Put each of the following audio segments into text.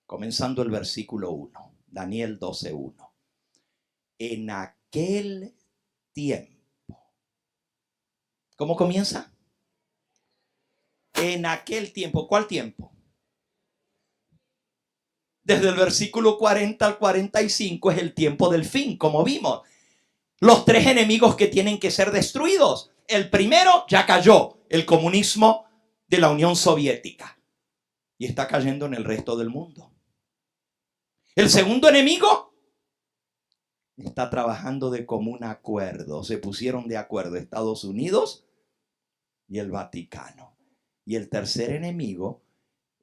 comenzando el versículo 1, Daniel 12:1. En aquel tiempo. ¿Cómo comienza? En aquel tiempo. ¿Cuál tiempo? Desde el versículo 40 al 45 es el tiempo del fin, como vimos. Los tres enemigos que tienen que ser destruidos. El primero ya cayó, el comunismo de la Unión Soviética. Y está cayendo en el resto del mundo. El segundo enemigo está trabajando de común acuerdo. Se pusieron de acuerdo Estados Unidos y el Vaticano. Y el tercer enemigo,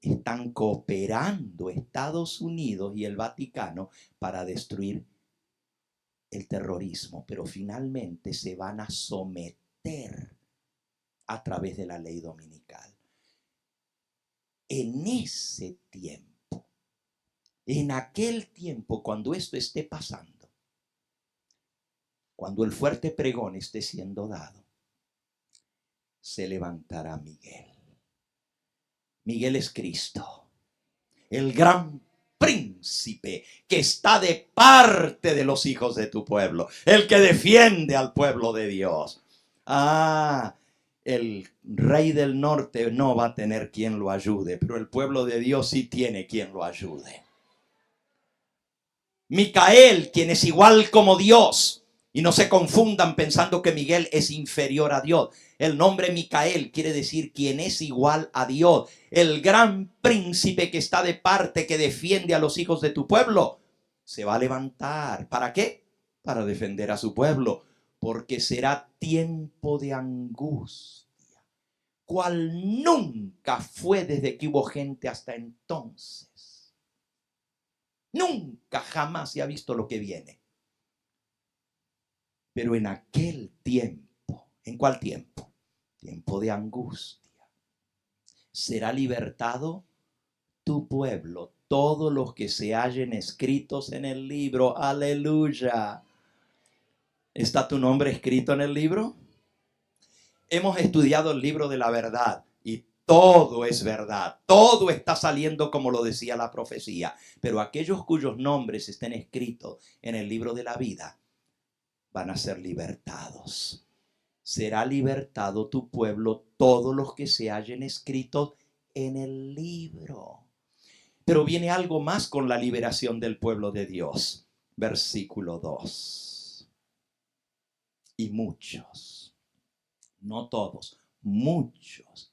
están cooperando Estados Unidos y el Vaticano para destruir el terrorismo. Pero finalmente se van a someter a través de la ley dominical. En ese tiempo, en aquel tiempo, cuando esto esté pasando, cuando el fuerte pregón esté siendo dado, se levantará Miguel. Miguel es Cristo, el gran príncipe que está de parte de los hijos de tu pueblo, el que defiende al pueblo de Dios. El rey del norte no va a tener quien lo ayude, pero el pueblo de Dios sí tiene quien lo ayude. Micael, quien es igual como Dios. Y no se confundan pensando que Miguel es inferior a Dios. El nombre Micael quiere decir quien es igual a Dios. El gran príncipe que está de parte, que defiende a los hijos de tu pueblo, se va a levantar. ¿Para qué? Para defender a su pueblo. Porque será tiempo de angustia, cual nunca fue desde que hubo gente hasta entonces. Nunca, jamás se ha visto lo que viene. Pero en aquel tiempo, ¿en cuál tiempo? Tiempo de angustia. Será libertado tu pueblo, todos los que se hallen escritos en el libro. Aleluya. ¿Está tu nombre escrito en el libro? Hemos estudiado el libro de la verdad y todo es verdad. Todo está saliendo como lo decía la profecía. Pero aquellos cuyos nombres estén escritos en el libro de la vida van a ser libertados. Será libertado tu pueblo, todos los que se hallen escritos en el libro. Pero viene algo más con la liberación del pueblo de Dios. Versículo 2. Y muchos, no todos, muchos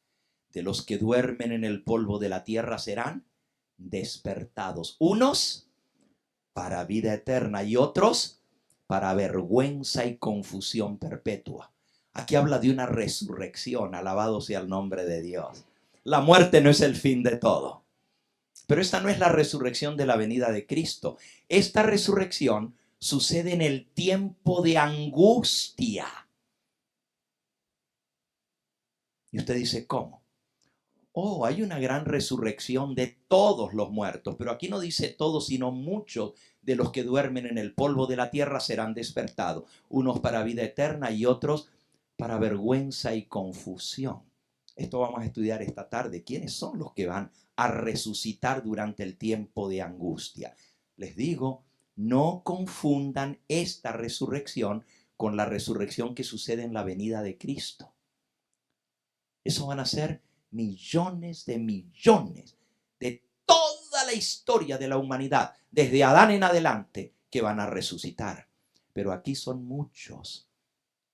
de los que duermen en el polvo de la tierra serán despertados. Unos para vida eterna y otros para vergüenza y confusión perpetua. Aquí habla de una resurrección, alabado sea el nombre de Dios. La muerte no es el fin de todo. Pero esta no es la resurrección de la venida de Cristo. Esta resurrección sucede en el tiempo de angustia. Y usted dice, ¿cómo? Oh, hay una gran resurrección de todos los muertos, pero aquí no dice todos, sino muchos de los que duermen en el polvo de la tierra serán despertados, unos para vida eterna y otros para vergüenza y confusión. Esto vamos a estudiar esta tarde. ¿Quiénes son los que van a resucitar durante el tiempo de angustia? Les digo, no confundan esta resurrección con la resurrección que sucede en la venida de Cristo. Eso van a ser millones de toda la historia de la humanidad, desde Adán en adelante, que van a resucitar. Pero aquí son muchos,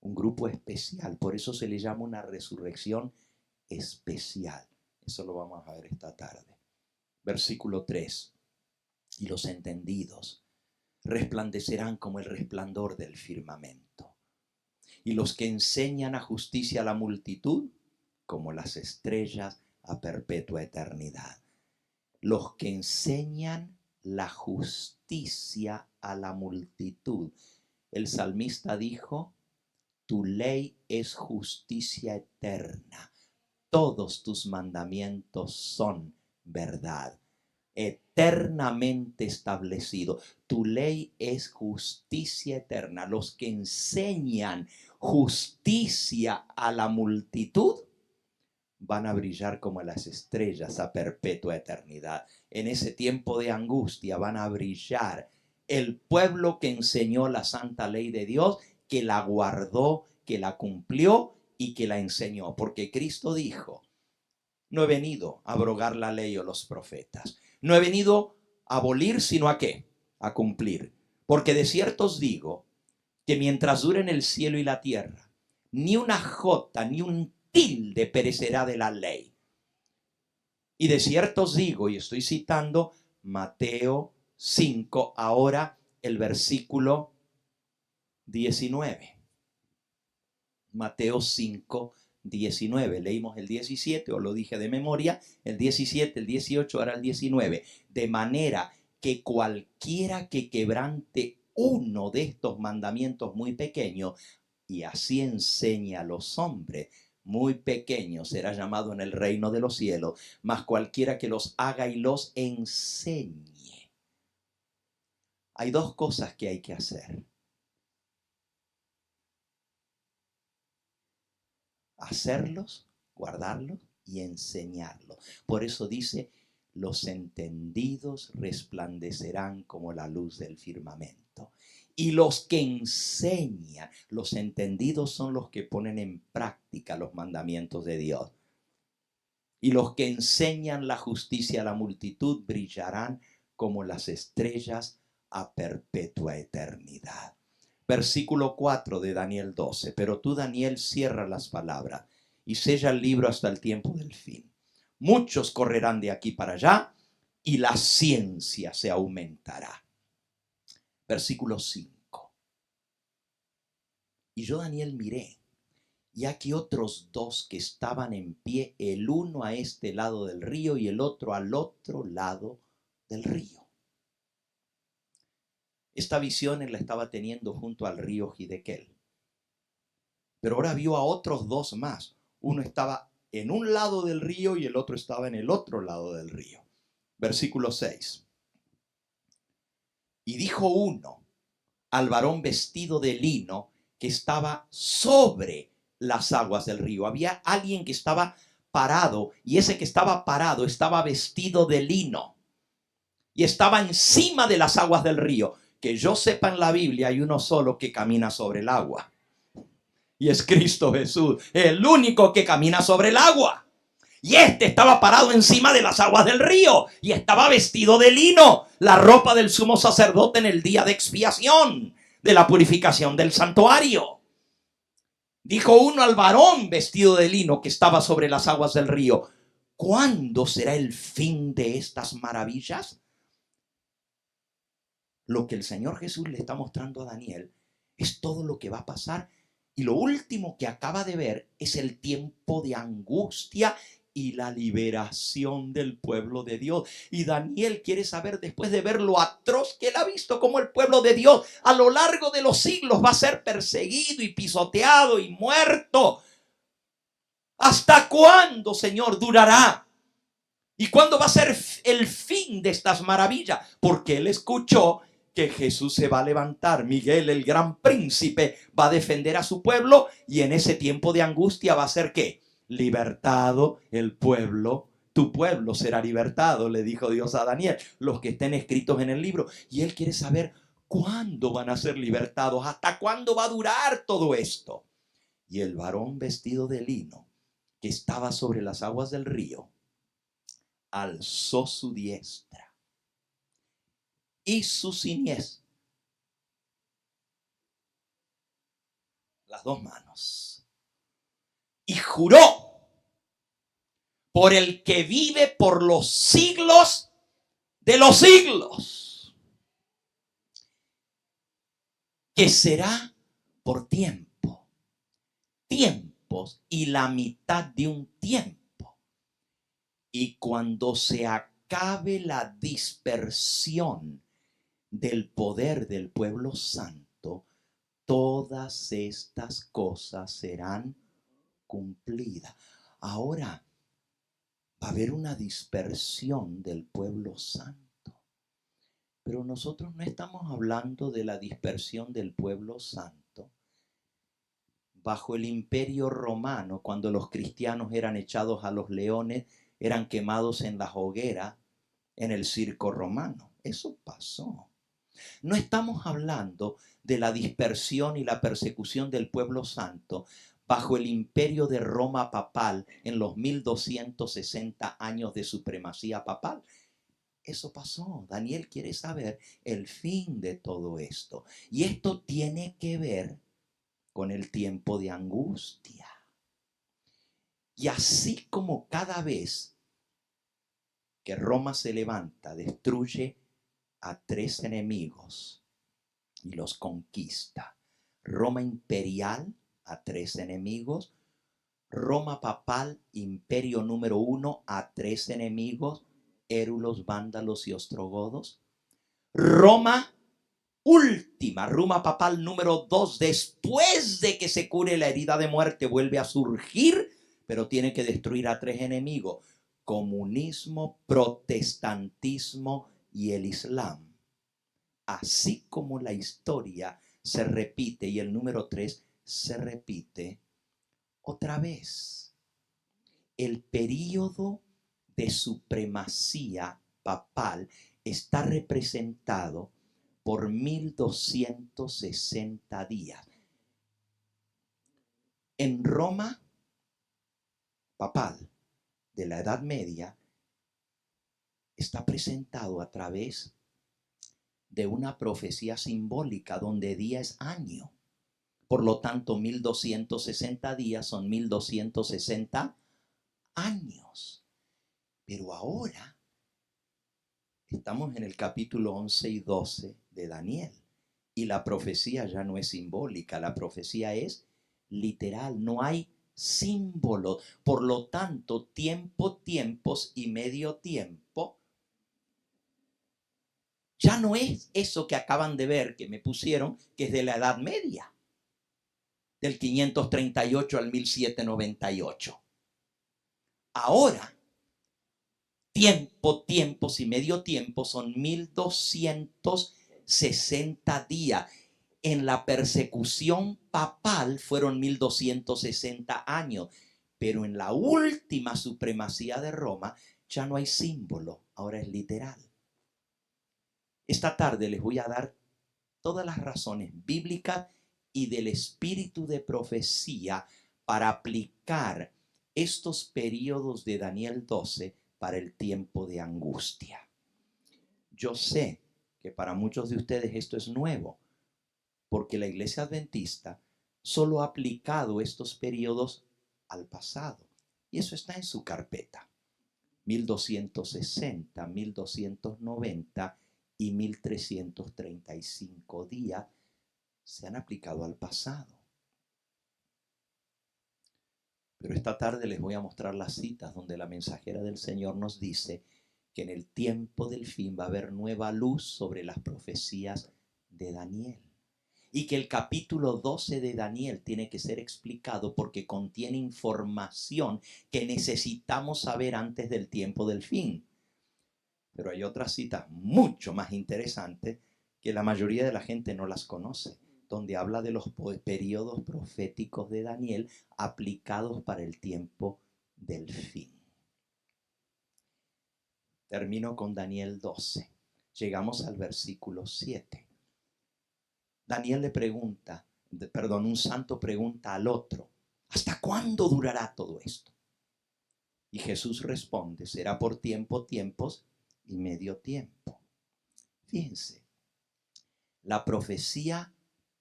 un grupo especial, por eso se le llama una resurrección especial. Eso lo vamos a ver esta tarde. Versículo 3. Y los entendidos resplandecerán como el resplandor del firmamento. Y los que enseñan a justicia a la multitud, como las estrellas a perpetua eternidad. Los que enseñan la justicia a la multitud. El salmista dijo, tu ley es justicia eterna. Todos tus mandamientos son verdad, eternamente establecido. Tu ley es justicia eterna. Los que enseñan justicia a la multitud van a brillar como las estrellas a perpetua eternidad. En ese tiempo de angustia van a brillar el pueblo que enseñó la santa ley de Dios, que la guardó, que la cumplió y que la enseñó. Porque Cristo dijo: no he venido a abrogar la ley o los profetas. No he venido a abolir, sino ¿a qué? A cumplir. Porque de cierto os digo que mientras duren el cielo y la tierra, ni una jota, ni un tilde perecerá de la ley. Y de cierto os digo, y estoy citando Mateo 5, ahora el versículo 19. Mateo 5, 19. Leímos el 17, o lo dije de memoria, el 17, el 18, ahora el 19. De manera que cualquiera que quebrante uno de estos mandamientos muy pequeños, y así enseña a los hombres, muy pequeños será llamado en el reino de los cielos, mas cualquiera que los haga y los enseñe. Hay dos cosas que hay que hacer: hacerlos, guardarlos y enseñarlos. Por eso dice: los entendidos resplandecerán como la luz del firmamento. Y los que enseñan, los entendidos son los que ponen en práctica los mandamientos de Dios. Y los que enseñan la justicia a la multitud brillarán como las estrellas a perpetua eternidad. Versículo 4 de Daniel 12. Pero tú, Daniel, cierra las palabras y sella el libro hasta el tiempo del fin. Muchos correrán de aquí para allá y la ciencia se aumentará. Versículo 5. Y yo, Daniel, miré, y aquí otros dos que estaban en pie, el uno a este lado del río y el otro al otro lado del río. Esta visión él la estaba teniendo junto al río Gidequel. Pero ahora vio a otros dos más. Uno estaba en un lado del río y el otro estaba en el otro lado del río. Versículo 6. Y dijo uno al varón vestido de lino que estaba sobre las aguas del río. Había alguien que estaba parado, y ese que estaba parado estaba vestido de lino y estaba encima de las aguas del río. Que yo sepa, en la Biblia hay uno solo que camina sobre el agua, y es Cristo Jesús, el único que camina sobre el agua. Y este estaba parado encima de las aguas del río y estaba vestido de lino, la ropa del sumo sacerdote en el día de expiación, de la purificación del santuario. Dijo uno al varón vestido de lino que estaba sobre las aguas del río: ¿cuándo será el fin de estas maravillas? Lo que el Señor Jesús le está mostrando a Daniel es todo lo que va a pasar. Y lo último que acaba de ver es el tiempo de angustia y la liberación del pueblo de Dios. Y Daniel quiere saber, después de ver lo atroz que él ha visto, cómo el pueblo de Dios a lo largo de los siglos va a ser perseguido y pisoteado y muerto. ¿Hasta cuándo, Señor, durará? ¿Y cuándo va a ser el fin de estas maravillas? Porque él escuchó que Jesús se va a levantar. Miguel, el gran príncipe, va a defender a su pueblo, y en ese tiempo de angustia va a ser ¿qué? Libertado el pueblo. Tu pueblo será libertado, le dijo Dios a Daniel, los que estén escritos en el libro. Y él quiere saber cuándo van a ser libertados, hasta cuándo va a durar todo esto. Y el varón vestido de lino que estaba sobre las aguas del río alzó su diestra y su siniestra, las dos manos, y juró por el que vive por los siglos de los siglos, que será por tiempos y la mitad de un tiempo. Y cuando se acabe la dispersión del poder del pueblo santo, todas estas cosas serán cumplidas. Ahora va a haber una dispersión del pueblo santo, pero nosotros no estamos hablando de la dispersión del pueblo santo Bajo el imperio romano, cuando los cristianos eran echados a los leones, eran quemados en la hoguera en el circo romano. Eso pasó. No estamos hablando de la dispersión y la persecución del pueblo santo bajo el imperio de Roma papal en los 1260 años de supremacía papal. Eso pasó. Daniel quiere saber el fin de todo esto. Y esto tiene que ver con el tiempo de angustia. Y así como cada vez que Roma se levanta, destruye a 3 enemigos y los conquista. Roma imperial a 3 enemigos. Roma papal, imperio número 1, a 3 enemigos, érulos, vándalos y ostrogodos. Roma última, Roma papal número 2, después de que se cure la herida de muerte, vuelve a surgir, pero tiene que destruir a 3 enemigos: comunismo, protestantismo y el Islam. Así como la historia se repite y el número 3 se repite otra vez. El período de supremacía papal está representado por 1260 días. En Roma papal de la Edad Media está presentado a través de una profecía simbólica donde día es año. Por lo tanto, 1260 días son 1260 años. Pero ahora estamos en el capítulo 11 y 12 de Daniel. Y la profecía ya no es simbólica, la profecía es literal, no hay símbolo. Por lo tanto, tiempo, tiempos y medio tiempo ya no es eso que acaban de ver, que me pusieron, que es de la Edad Media, del 538 al 1798. Ahora, tiempo, tiempos y medio tiempo son 1260 días. En la persecución papal fueron 1260 años, pero en la última supremacía de Roma ya no hay símbolo, ahora es literal. Esta tarde les voy a dar todas las razones bíblicas y del espíritu de profecía para aplicar estos periodos de Daniel 12 para el tiempo de angustia. Yo sé que para muchos de ustedes esto es nuevo, porque la Iglesia Adventista solo ha aplicado estos periodos al pasado. Y eso está en su carpeta. 1260, 1290 y 1335 días se han aplicado al pasado. Pero esta tarde les voy a mostrar las citas donde la mensajera del Señor nos dice que en el tiempo del fin va a haber nueva luz sobre las profecías de Daniel. Y que el capítulo 12 de Daniel tiene que ser explicado porque contiene información que necesitamos saber antes del tiempo del fin. Pero hay otras citas mucho más interesantes que la mayoría de la gente no las conoce, donde habla de los periodos proféticos de Daniel aplicados para el tiempo del fin. Termino con Daniel 12. Llegamos al versículo 7. Daniel le pregunta, un santo pregunta al otro: ¿hasta cuándo durará todo esto? Y Jesús responde: será por tiempo, tiempos y medio tiempo. Fíjense, la profecía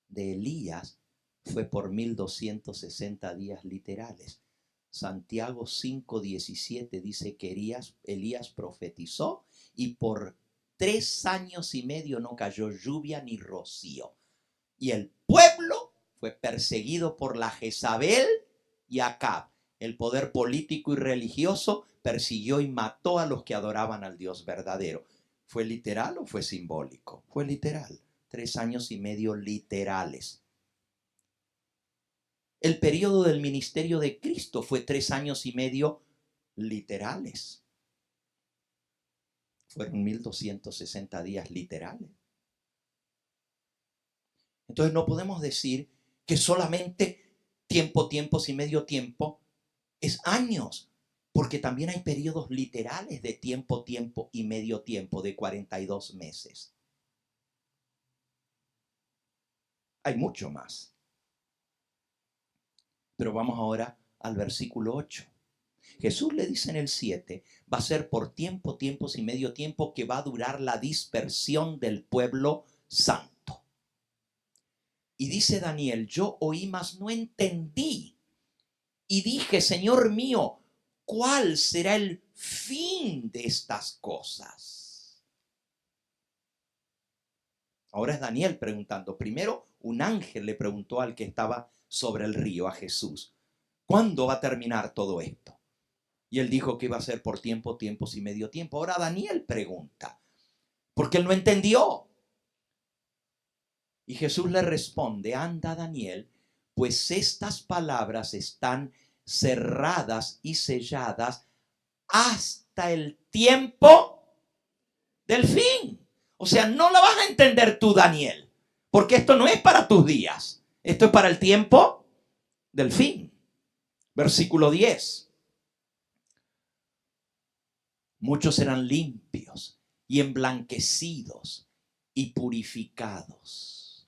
de Elías fue por 1260 días literales. Santiago 5:17 dice que Elías profetizó y por 3 años y medio no cayó lluvia ni rocío. Y el pueblo fue perseguido por la Jezabel y Acab. El poder político y religioso persiguió y mató a los que adoraban al Dios verdadero. ¿Fue literal o fue simbólico? Fue literal. 3 años y medio literales. El periodo del ministerio de Cristo fue 3 años y medio literales. Fueron 1260 días literales. Entonces no podemos decir que solamente tiempo, tiempos y medio tiempo, es años, porque también hay periodos literales de tiempo, tiempo y medio tiempo de 42 meses. Hay mucho más. Pero vamos ahora al versículo 8. Jesús le dice en el 7, va a ser por tiempo, tiempos y medio tiempo que va a durar la dispersión del pueblo santo. Y dice Daniel, yo oí, mas no entendí. Y dije, Señor mío, ¿cuál será el fin de estas cosas? Ahora es Daniel preguntando. Primero, un ángel le preguntó al que estaba sobre el río, a Jesús, ¿cuándo va a terminar todo esto? Y él dijo que iba a ser por tiempo, tiempos y medio tiempo. Ahora Daniel pregunta, porque él no entendió. Y Jesús le responde, anda Daniel, pues estas palabras están cerradas y selladas hasta el tiempo del fin. O sea, no la vas a entender tú, Daniel, porque esto no es para tus días. Esto es para el tiempo del fin. Versículo 10. Muchos serán limpios y emblanquecidos y purificados.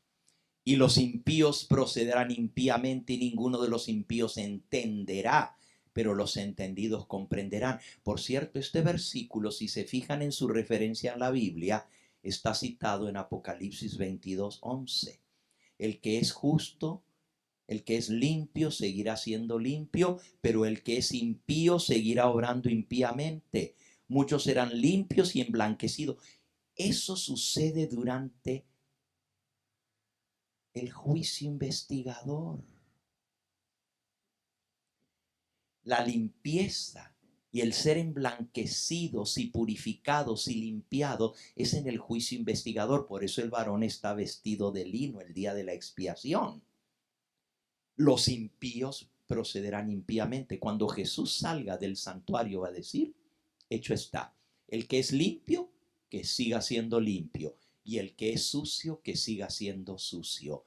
Y los impíos procederán impíamente y ninguno de los impíos entenderá, pero los entendidos comprenderán. Por cierto, este versículo, si se fijan en su referencia en la Biblia, está citado en Apocalipsis 22:11. El que es justo, el que es limpio, seguirá siendo limpio, pero el que es impío seguirá obrando impíamente. Muchos serán limpios y emblanquecidos. Eso sucede durante el juicio investigador. La limpieza y el ser emblanquecidos y purificados y limpiados es en el juicio investigador. Por eso el varón está vestido de lino el día de la expiación. Los impíos procederán impíamente. Cuando Jesús salga del santuario va a decir, hecho está. El que es limpio, que siga siendo limpio. Y el que es sucio, que siga siendo sucio.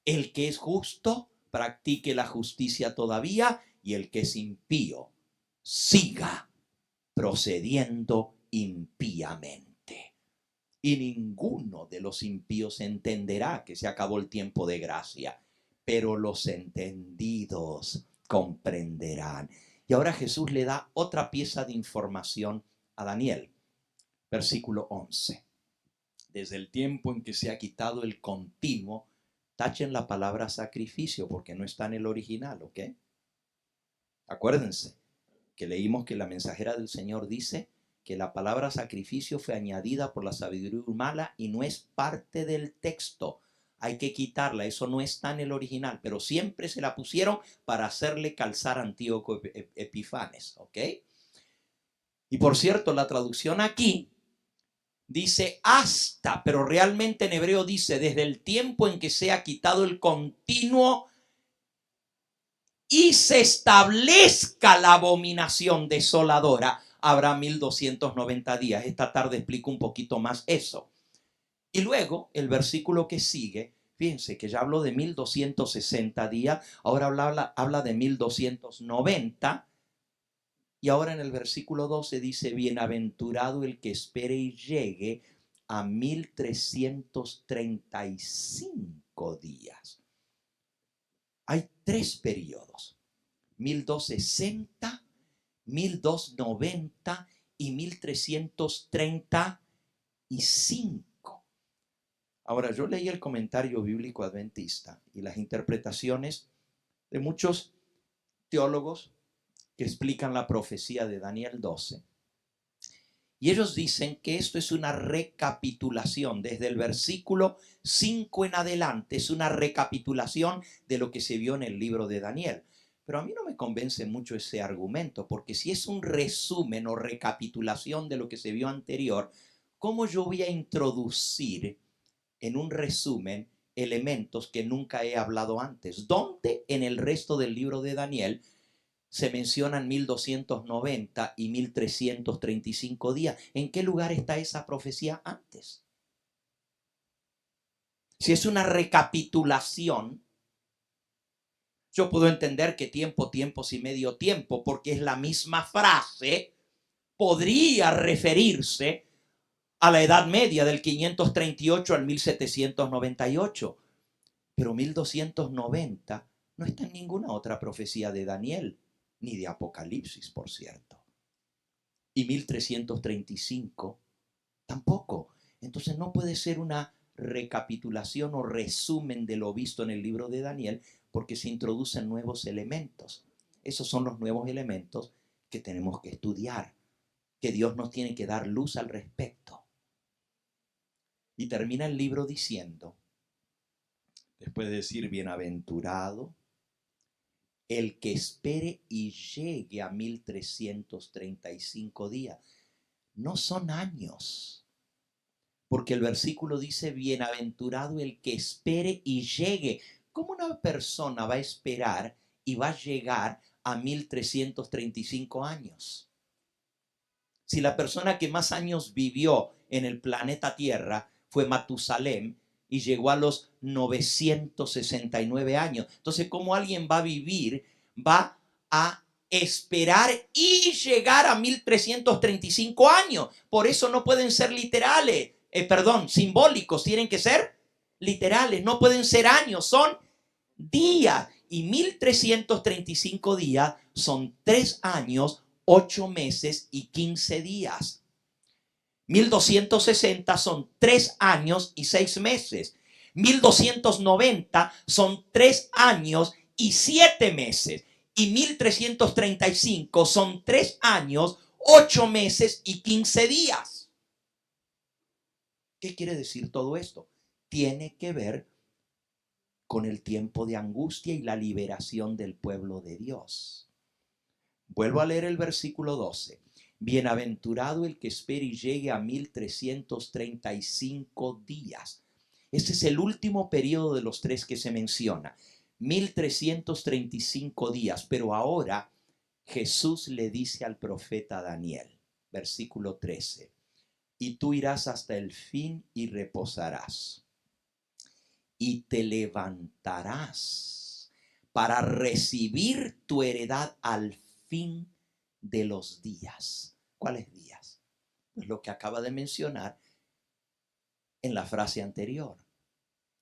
El que es justo, practique la justicia todavía. Y el que es impío, siga procediendo impíamente. Y ninguno de los impíos entenderá que se acabó el tiempo de gracia, pero los entendidos comprenderán. Y ahora Jesús le da otra pieza de información a Daniel. Versículo 11. Desde el tiempo en que se ha quitado el continuo, tachen la palabra sacrificio porque no está en el original, ¿ok? Acuérdense que leímos que la mensajera del Señor dice que la palabra sacrificio fue añadida por la sabiduría humana y no es parte del texto. Hay que quitarla, eso no está en el original, pero siempre se la pusieron para hacerle calzar a Antíoco Epifanes, ¿ok? Y por cierto, la traducción aquí dice hasta, pero realmente en hebreo dice desde el tiempo en que se ha quitado el continuo y se establezca la abominación desoladora, habrá 1290 días. Esta tarde explico un poquito más eso. Y luego el versículo que sigue, fíjense que ya habló de 1260 días, ahora habla de 1290. Y ahora en el versículo 12 dice, bienaventurado el que espere y llegue a 1335 días. Hay tres periodos, 1260, 1290 y 1335. Ahora, yo leí el comentario bíblico adventista y las interpretaciones de muchos teólogos que explican la profecía de Daniel 12. Y ellos dicen que esto es una recapitulación, desde el versículo 5 en adelante, es una recapitulación de lo que se vio en el libro de Daniel. Pero a mí no me convence mucho ese argumento, porque si es un resumen o recapitulación de lo que se vio anterior, ¿cómo yo voy a introducir en un resumen elementos que nunca he hablado antes? ¿Dónde en el resto del libro de Daniel se mencionan 1290 y 1335 días? ¿En qué lugar está esa profecía antes? Si es una recapitulación, Yo puedo entender que tiempo, tiempos y medio tiempo, porque es la misma frase, podría referirse a la Edad Media del 538 al 1798. Pero 1290 no está en ninguna otra profecía de Daniel, ni de Apocalipsis, por cierto. Y 1335 tampoco. Entonces no puede ser una recapitulación o resumen de lo visto en el libro de Daniel, porque se introducen nuevos elementos. Esos son los nuevos elementos que tenemos que estudiar, que Dios nos tiene que dar luz al respecto. Y termina el libro diciendo, después de decir bienaventurado el que espere y llegue a 1335 días. No son años, porque el versículo dice bienaventurado el que espere y llegue. ¿Cómo una persona va a esperar y va a llegar a 1335 años? Si la persona que más años vivió en el planeta Tierra fue Matusalem y llegó a los 969 años. Entonces, ¿cómo alguien va a vivir, va a esperar y llegar a 1335 años? Por eso no pueden ser literales, simbólicos, tienen que ser literales, no pueden ser años, son días. Y 1335 días son 3 años, 8 meses y 15 días. 1260 son 3 años y 6 meses. 1290 son 3 años y 7 meses. Y 1335 son 3 años, 8 meses y 15 días. ¿Qué quiere decir todo esto? Tiene que ver con el tiempo de angustia y la liberación del pueblo de Dios. Vuelvo a leer el versículo 12. Bienaventurado el que espere y llegue a 1335 días. Este es el último periodo de los 3 que se menciona. 1335 días. Pero ahora Jesús le dice al profeta Daniel, versículo 13, y tú irás hasta el fin y reposarás. Y te levantarás para recibir tu heredad al fin de los días. ¿Cuáles días? Pues lo que acaba de mencionar en la frase anterior.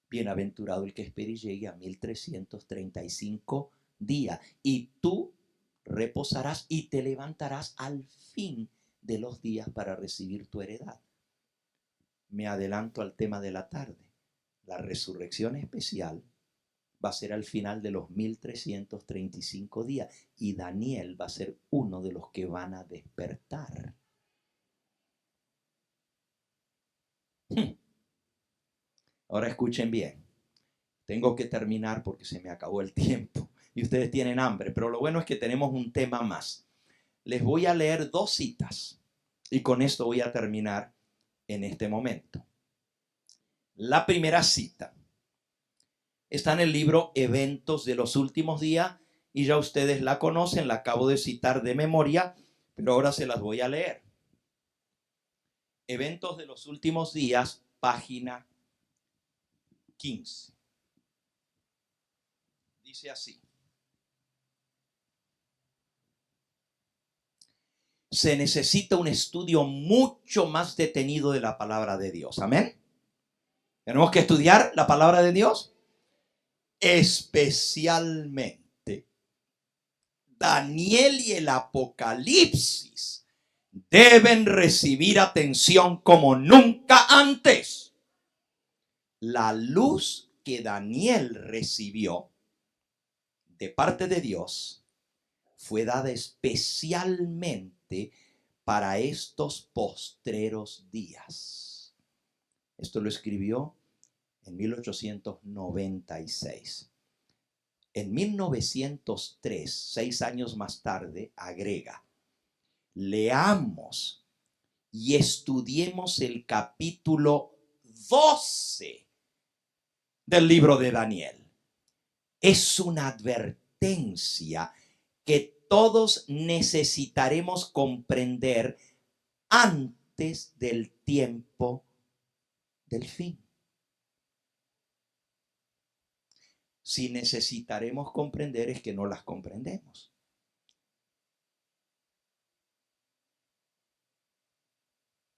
Bienaventurado el que espere y llegue a 1335 días. Y tú reposarás y te levantarás al fin de los días para recibir tu heredad. Me adelanto al tema de la tarde. La resurrección especial va a ser al final de los 1335 días y Daniel va a ser uno de los que van a despertar. Ahora escuchen bien. Tengo que terminar porque se me acabó el tiempo y ustedes tienen hambre, pero lo bueno es que tenemos un tema más. Les voy a leer 2 citas y con esto voy a terminar en este momento. La primera cita está en el libro Eventos de los Últimos Días y ya ustedes la conocen, la acabo de citar de memoria, pero ahora se las voy a leer. Eventos de los Últimos Días, página 15. Dice así. Se necesita un estudio mucho más detenido de la palabra de Dios. Amén. Tenemos que estudiar la palabra de Dios, especialmente Daniel y el Apocalipsis deben recibir atención como nunca antes. La luz que Daniel recibió de parte de Dios fue dada especialmente para estos postreros días. Esto lo escribió en 1896. En 1903, 6 años más tarde, agrega: leamos y estudiemos el capítulo 12 del libro de Daniel. Es una advertencia que todos necesitaremos comprender antes del tiempo del fin. Si necesitaremos comprender es que no las comprendemos.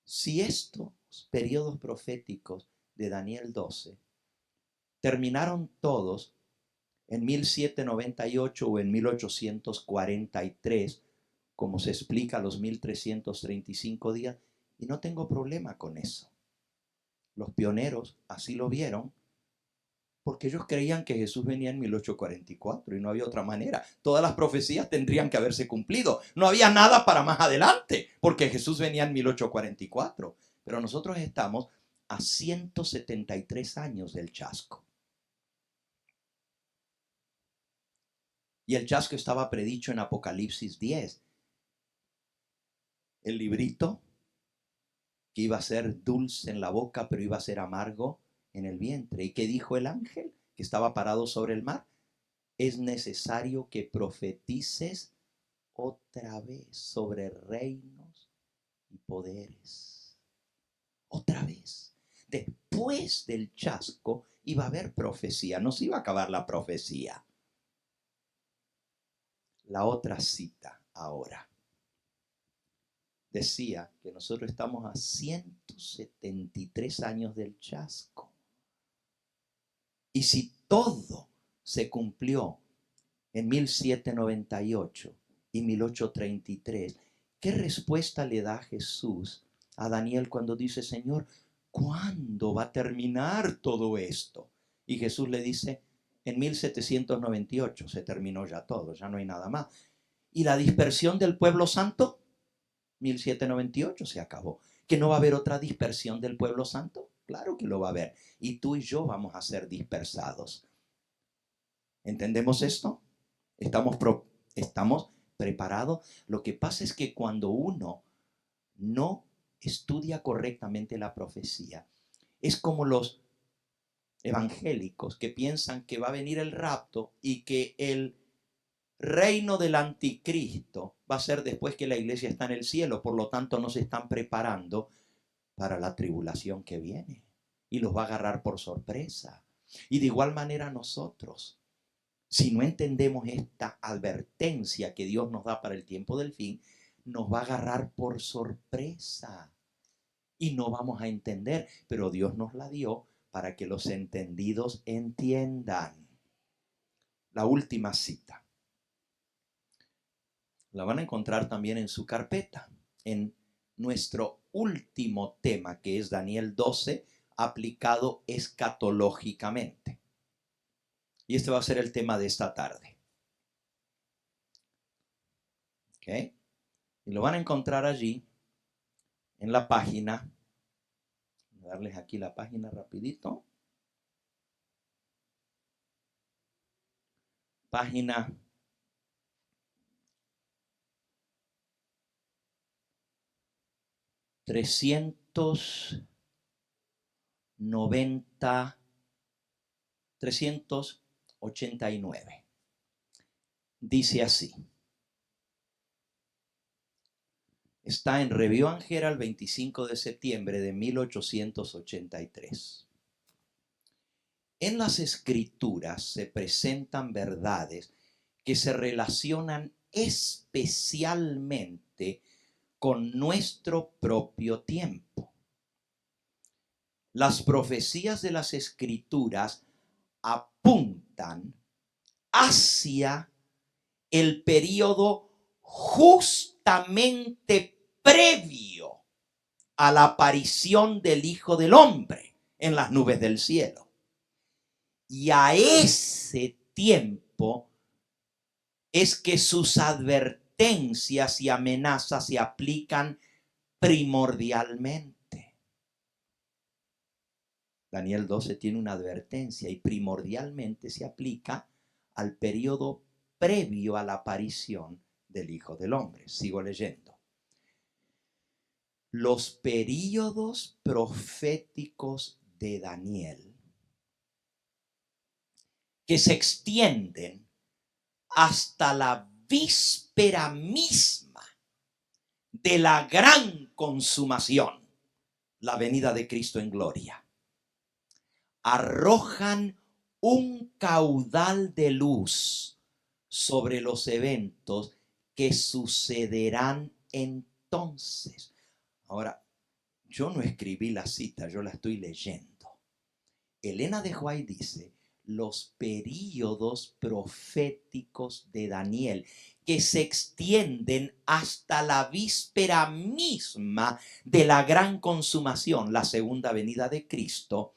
Si estos periodos proféticos de Daniel 12 terminaron todos en 1798 o en 1843, como se explica los 1335 días, y no tengo problema con eso. Los pioneros así lo vieron, porque ellos creían que Jesús venía en 1844 y no había otra manera. Todas las profecías tendrían que haberse cumplido. No había nada para más adelante, porque Jesús venía en 1844. Pero nosotros estamos a 173 años del chasco. Y el chasco estaba predicho en Apocalipsis 10. El librito que iba a ser dulce en la boca, pero iba a ser amargo en el vientre. ¿Y qué dijo el ángel que estaba parado sobre el mar? Es necesario que profetices otra vez sobre reinos y poderes. Otra vez. Después del chasco iba a haber profecía. No se iba a acabar la profecía. La otra cita ahora decía que nosotros estamos a 173 años del chasco. Y si todo se cumplió en 1798 y 1833, ¿qué respuesta le da Jesús a Daniel cuando dice, Señor, ¿cuándo va a terminar todo esto? Y Jesús le dice, en 1798 se terminó ya todo, ya no hay nada más. ¿Y la dispersión del pueblo santo? 1798 se acabó. ¿Que no va a haber otra dispersión del pueblo santo? Claro que lo va a haber. Y tú y yo vamos a ser dispersados. ¿Entendemos esto? ¿Estamos preparados? Lo que pasa es que cuando uno no estudia correctamente la profecía, es como los evangélicos que piensan que va a venir el rapto y que el reino del anticristo va a ser después que la iglesia está en el cielo. Por lo tanto, no se están preparando para la tribulación que viene y los va a agarrar por sorpresa. Y de igual manera nosotros, si no entendemos esta advertencia que Dios nos da para el tiempo del fin, nos va a agarrar por sorpresa y no vamos a entender. Pero Dios nos la dio para que los entendidos entiendan. La última cita la van a encontrar también en su carpeta, en nuestro último tema, que es Daniel 12, aplicado escatológicamente. Y este va a ser el tema de esta tarde. ¿Ok? Y lo van a encontrar allí, en la página. Voy a darles aquí la página rapidito. Página 389. Dice así. Está en Review and Herald, 25 de septiembre de 1883. En las escrituras se presentan verdades que se relacionan especialmente con nuestro propio tiempo. Las profecías de las escrituras apuntan hacia el periodo justamente previo a la aparición del Hijo del Hombre en las nubes del cielo. Y a ese tiempo es que sus advertencias y amenazas se aplican primordialmente. Daniel 12 tiene una advertencia y primordialmente se aplica al periodo previo a la aparición del Hijo del Hombre. Sigo leyendo. Los períodos proféticos de Daniel, que se extienden hasta la víspera misma de la gran consumación, la venida de Cristo en gloria, arrojan un caudal de luz sobre los eventos que sucederán entonces. Ahora, yo no escribí la cita, yo la estoy leyendo. Elena de White dice, los períodos proféticos de Daniel, que se extienden hasta la víspera misma de la gran consumación, la segunda venida de Cristo,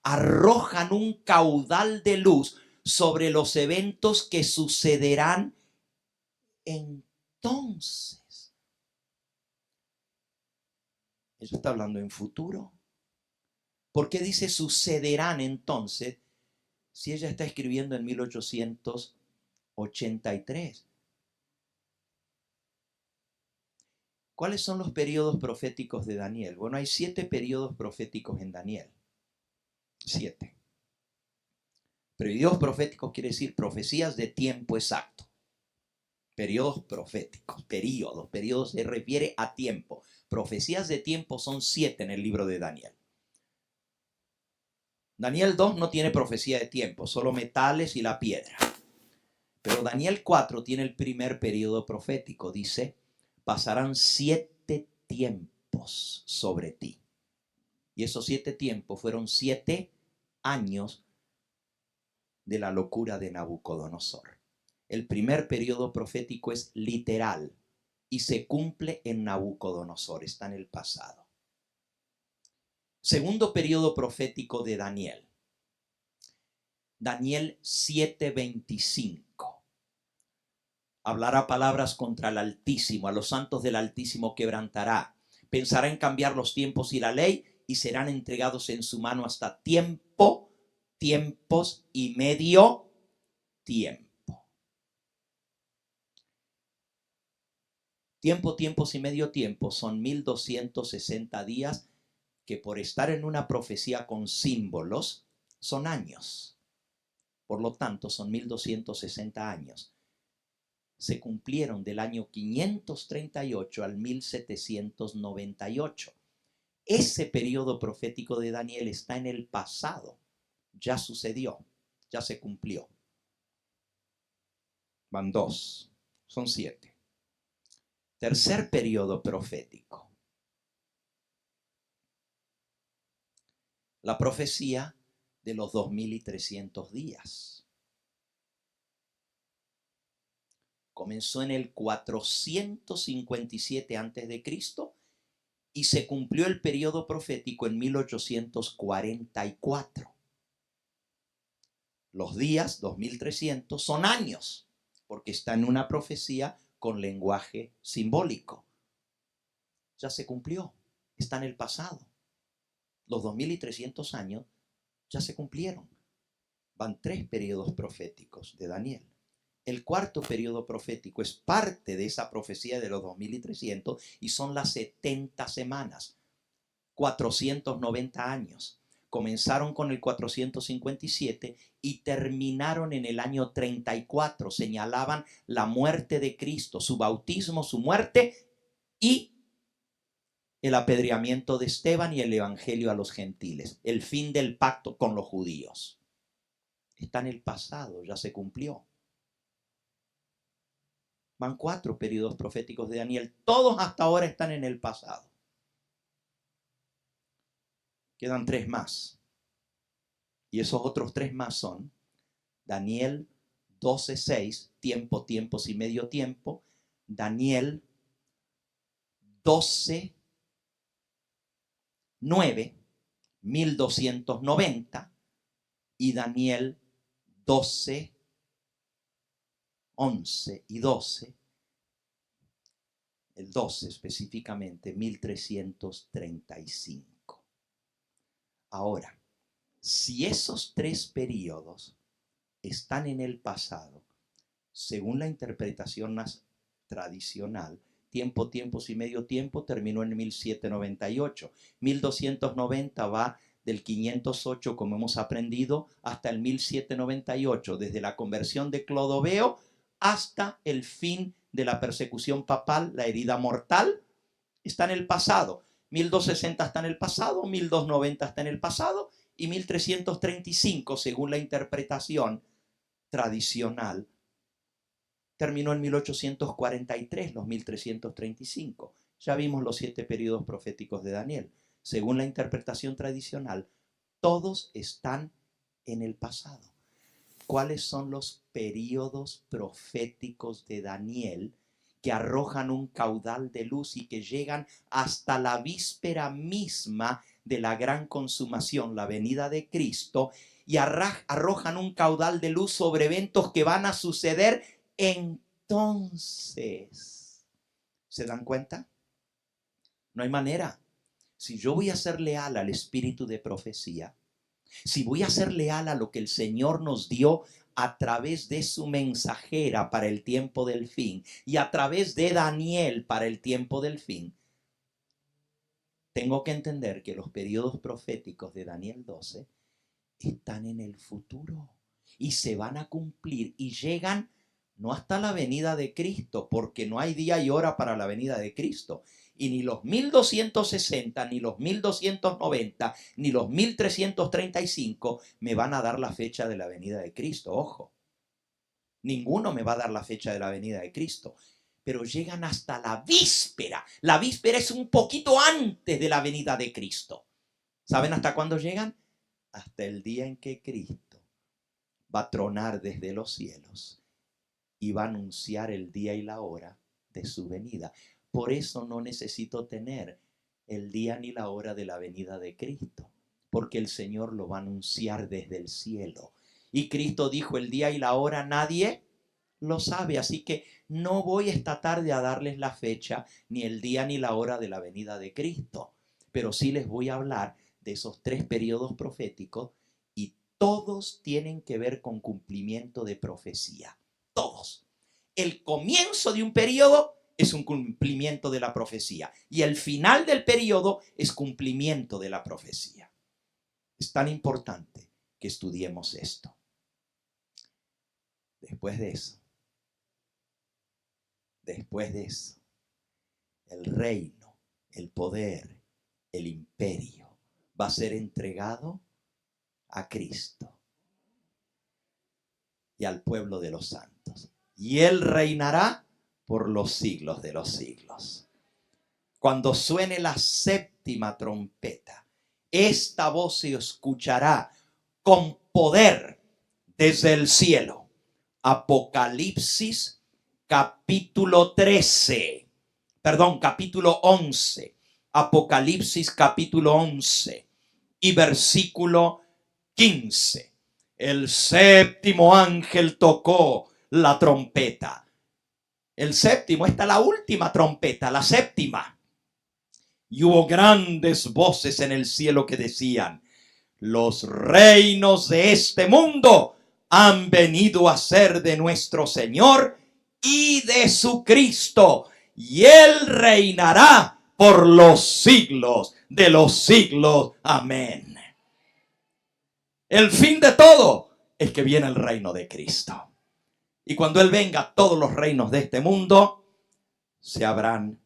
arrojan un caudal de luz sobre los eventos que sucederán entonces. Eso está hablando en futuro. ¿Por qué dice sucederán entonces si ella está escribiendo en 1883? ¿Cuáles son los periodos proféticos de Daniel? Bueno, hay 7 periodos proféticos en Daniel. 7. Periodos proféticos quiere decir profecías de tiempo exacto. Periodos proféticos, periodos se refiere a tiempo. Profecías de tiempo son 7 en el libro de Daniel. Daniel 2 no tiene profecía de tiempo, solo metales y la piedra. Pero Daniel 4 tiene el primer periodo profético. Dice, pasarán 7 tiempos sobre ti. Y esos 7 tiempos fueron 7 años de la locura de Nabucodonosor. El primer periodo profético es literal y se cumple en Nabucodonosor, está en el pasado. Segundo periodo profético de Daniel. Daniel 7:25. Hablará palabras contra el Altísimo, a los santos del Altísimo quebrantará. Pensará en cambiar los tiempos y la ley y serán entregados en su mano hasta tiempos y medio tiempo. Tiempos y medio tiempo son 1260 días que por estar en una profecía con símbolos son años. Por lo tanto, son 1260 años. Se cumplieron del año 538 al 1798. Ese periodo profético de Daniel está en el pasado. Ya sucedió, ya se cumplió. Van 2, son 7. Tercer periodo profético. La profecía de los 2300 días. Comenzó en el 457 a.C. y se cumplió el periodo profético en 1844. Los días 2300 son años, porque está en una profecía con lenguaje simbólico. Ya se cumplió, está en el pasado. Los 2300 años ya se cumplieron. Van 3 periodos proféticos de Daniel. El cuarto periodo profético es parte de esa profecía de los 2300 y son las 70 semanas, 490 años. Comenzaron con el 457 y terminaron en el año 34. Señalaban la muerte de Cristo, su bautismo, su muerte y el apedreamiento de Esteban y el evangelio a los gentiles. El fin del pacto con los judíos. Está en el pasado, ya se cumplió. Van 4 periodos proféticos de Daniel. Todos hasta ahora están en el pasado. Quedan 3 más. Y esos otros 3 más son Daniel 12:6, tiempos y medio tiempo. Daniel 12:9, 1290. Y Daniel 12:11 y 12. El 12 específicamente, 1335. Ahora, si esos 3 periodos están en el pasado, según la interpretación más tradicional, tiempos y medio tiempo terminó en 1798. 1290 va del 508, como hemos aprendido, hasta el 1798, desde la conversión de Clodoveo hasta el fin de la persecución papal, la herida mortal, está en el pasado. 1260 está en el pasado, 1290 está en el pasado y 1335, según la interpretación tradicional. Terminó en 1843, los 1335. Ya vimos los 7 periodos proféticos de Daniel. Según la interpretación tradicional, todos están en el pasado. ¿Cuáles son los periodos proféticos de Daniel que arrojan un caudal de luz y que llegan hasta la víspera misma de la gran consumación, la venida de Cristo, y arrojan un caudal de luz sobre eventos que van a suceder entonces? ¿Se dan cuenta? No hay manera. Si yo voy a ser leal al espíritu de profecía, si voy a ser leal a lo que el Señor nos dio a través de su mensajera para el tiempo del fin y a través de Daniel para el tiempo del fin, tengo que entender que los periodos proféticos de Daniel 12 están en el futuro y se van a cumplir y llegan no hasta la venida de Cristo, porque no hay día y hora para la venida de Cristo. Y ni los 1260, ni los 1290, ni los 1335 me van a dar la fecha de la venida de Cristo. Ojo, ninguno me va a dar la fecha de la venida de Cristo. Pero llegan hasta la víspera. La víspera es un poquito antes de la venida de Cristo. ¿Saben hasta cuándo llegan? Hasta el día en que Cristo va a tronar desde los cielos y va a anunciar el día y la hora de su venida. Por eso no necesito tener el día ni la hora de la venida de Cristo, porque el Señor lo va a anunciar desde el cielo. Y Cristo dijo: el día y la hora nadie lo sabe, así que no voy esta tarde a darles la fecha, ni el día ni la hora de la venida de Cristo, pero sí les voy a hablar de esos 3 periodos proféticos, y todos tienen que ver con cumplimiento de profecía. Todos. El comienzo de un periodo es un cumplimiento de la profecía y el final del periodo es cumplimiento de la profecía. Es tan importante que estudiemos esto. Después de eso, el reino, el poder, el imperio va a ser entregado a Cristo y al pueblo de los santos. Y Él reinará por los siglos de los siglos. Cuando suene la 7ª trompeta, esta voz se escuchará con poder desde el cielo. Apocalipsis capítulo 11. Apocalipsis capítulo 11 y versículo 15. El 7º ángel tocó la trompeta. El 7º, esta es la última trompeta, la 7ª. Y hubo grandes voces en el cielo que decían: los reinos de este mundo han venido a ser de nuestro Señor y de su Cristo, y Él reinará por los siglos de los siglos. Amén. El fin de todo es que viene el reino de Cristo. Y cuando Él venga, todos los reinos de este mundo se habrán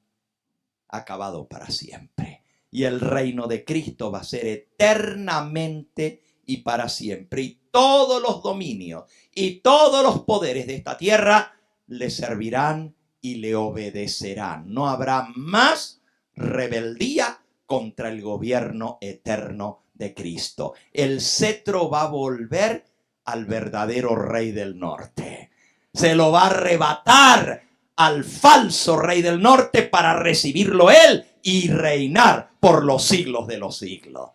acabado para siempre. Y el reino de Cristo va a ser eternamente y para siempre. Y todos los dominios y todos los poderes de esta tierra le servirán y le obedecerán. No habrá más rebeldía contra el gobierno eterno de Cristo. El cetro va a volver al verdadero rey del norte. Se lo va a arrebatar al falso rey del norte para recibirlo él y reinar por los siglos de los siglos.